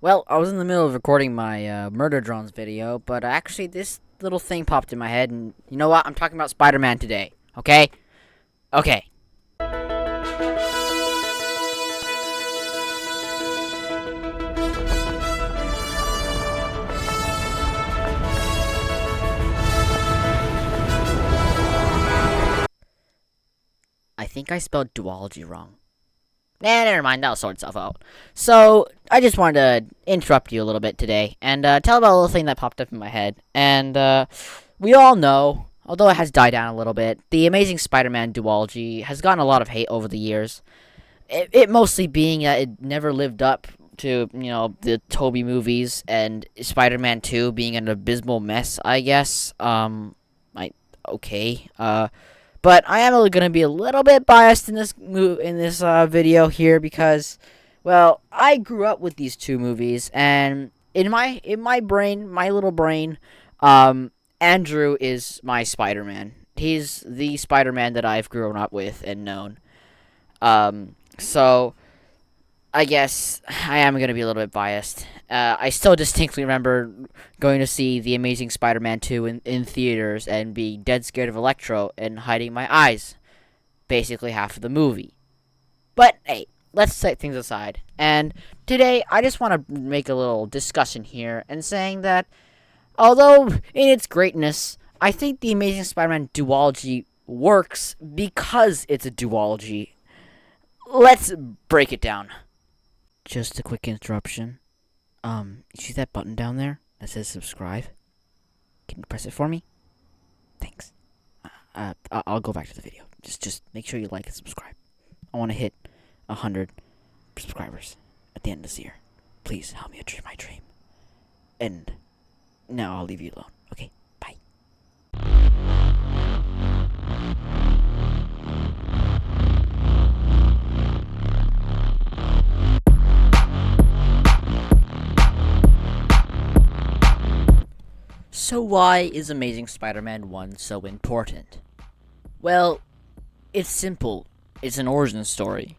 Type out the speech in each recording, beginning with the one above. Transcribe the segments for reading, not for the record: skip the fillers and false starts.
Well, I was in the middle of recording my Murder Drones video, but actually this little thing popped in my head, and you know what? I'm talking about Spider-Man today, okay? Okay. I think I spelled duology wrong. Nah, never mind, that'll sort itself out. So, I just wanted to interrupt you a little bit today, and tell about a little thing that popped up in my head. And, we all know, although it has died down a little bit, the Amazing Spider-Man duology has gotten a lot of hate over the years. It mostly being that it never lived up to, the Tobey movies, and Spider-Man 2 being an abysmal mess, I guess. Okay. But I am going to be a little bit biased in this video here because, well, I grew up with these two movies, and in my brain, my little brain, Andrew is my Spider-Man. He's the Spider-Man that I've grown up with and known. So I guess I am going to be a little bit biased. I still distinctly remember going to see The Amazing Spider-Man 2 in theaters and being dead scared of Electro and hiding my eyes basically half of the movie. But, hey, let's set things aside. And today, I just want to make a little discussion here and saying that, although in its greatness, I think The Amazing Spider-Man duology works because it's a duology. Let's break it down. Just a quick interruption. You see that button down there that says subscribe? Can you press it for me? Thanks. I'll go back to the video. Just make sure you like and subscribe. I want to hit 100 subscribers at the end of this year. Please help me achieve my dream. And now I'll leave you alone. Okay, bye. So why is Amazing Spider-Man 1 so important? Well, it's simple. It's an origin story.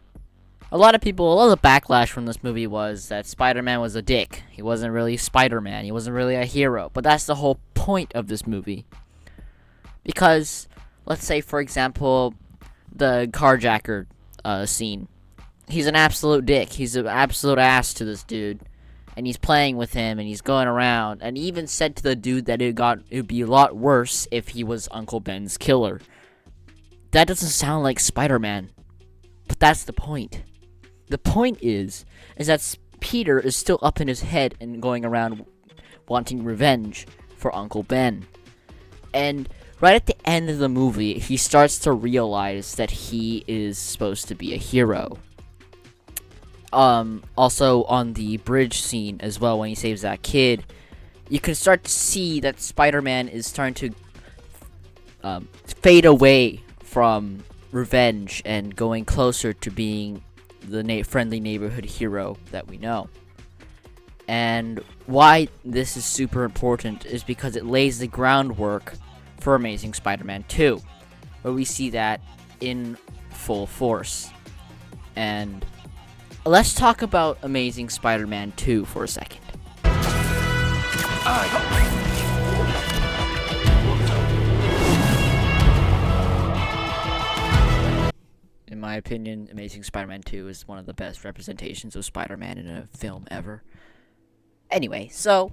A lot of the backlash from this movie was that Spider-Man was a dick. He wasn't really Spider-Man. He wasn't really a hero. But that's the whole point of this movie. Because, let's say, for example, the carjacker scene. He's an absolute dick. He's an absolute ass to this dude. And he's playing with him, and he's going around, and he even said to the dude that it would be a lot worse if he was Uncle Ben's killer. That doesn't sound like Spider-Man, but that's the point. The point is that Peter is still up in his head and going around wanting revenge for Uncle Ben. And right at the end of the movie, he starts to realize that he is supposed to be a hero. Also on the bridge scene as well, when he saves that kid, you can start to see that Spider-Man is starting to fade away from revenge and going closer to being the friendly neighborhood hero that we know. And why this is super important is because it lays the groundwork for Amazing Spider-Man 2, where we see that in full force. And let's talk about Amazing Spider-Man 2 for a second. In my opinion, Amazing Spider-Man 2 is one of the best representations of Spider-Man in a film ever. Anyway, so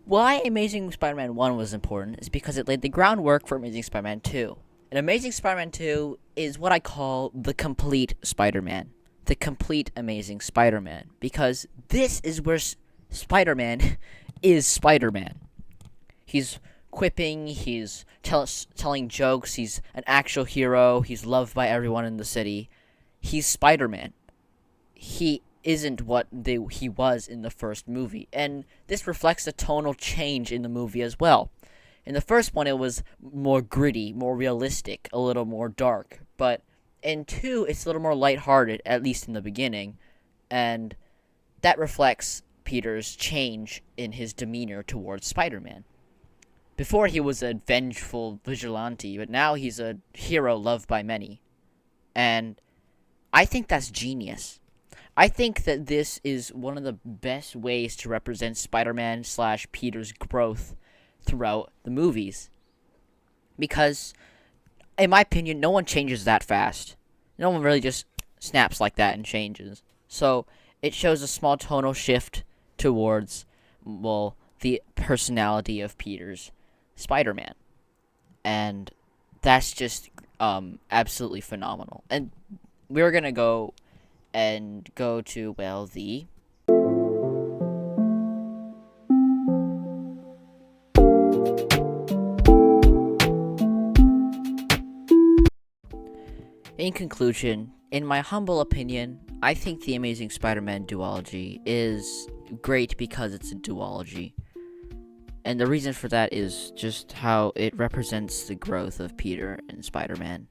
why Amazing Spider-Man 1 was important is because it laid the groundwork for Amazing Spider-Man 2. And Amazing Spider-Man 2 is what I call the complete Spider-Man. The complete Amazing Spider-Man, because this is where Spider-Man is Spider-Man. He's quipping, he's telling jokes, he's an actual hero, he's loved by everyone in the city. He's Spider-Man. He isn't what he was in the first movie, and this reflects a tonal change in the movie as well. In the first one, it was more gritty, more realistic, a little more dark, but in 2, it's a little more lighthearted, at least in the beginning, and that reflects Peter's change in his demeanor towards Spider-Man. Before, he was a vengeful vigilante, but now he's a hero loved by many. And I think that's genius. I think that this is one of the best ways to represent Spider-Man slash Peter's growth throughout the movies. Because, in my opinion, no one changes that fast. No one really just snaps like that and changes. So, it shows a small tonal shift towards, well, the personality of Peter's Spider-Man. And that's just absolutely phenomenal. And we're going to go to, well, the in conclusion, in my humble opinion, I think the Amazing Spider-Man duology is great because it's a duology. And the reason for that is just how it represents the growth of Peter and Spider-Man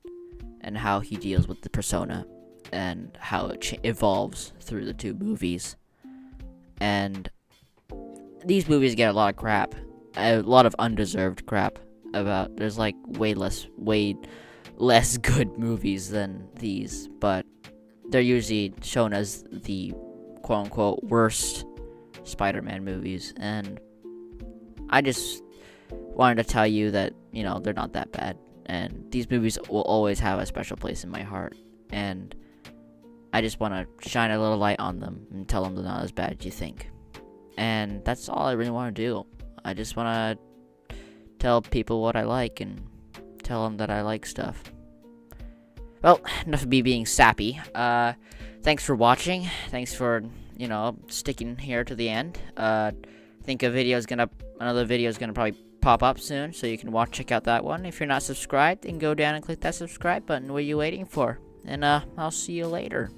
and how he deals with the persona and how it evolves through the two movies. And these movies get a lot of crap, a lot of undeserved crap about. There's like way less good movies than these, but they're usually shown as the quote-unquote worst Spider-Man movies, and I just wanted to tell you that, they're not that bad, and these movies will always have a special place in my heart, and I just want to shine a little light on them and tell them they're not as bad as you think. And that's all I really want to do. I just want to tell people what I like and tell them that I like stuff. Well, enough of me being sappy. Thanks for watching. Thanks for, sticking here to the end. I think another video is gonna probably pop up soon, so you can check out that one. If you're not subscribed, then go down and click that subscribe button. What are you waiting for? And I'll see you later.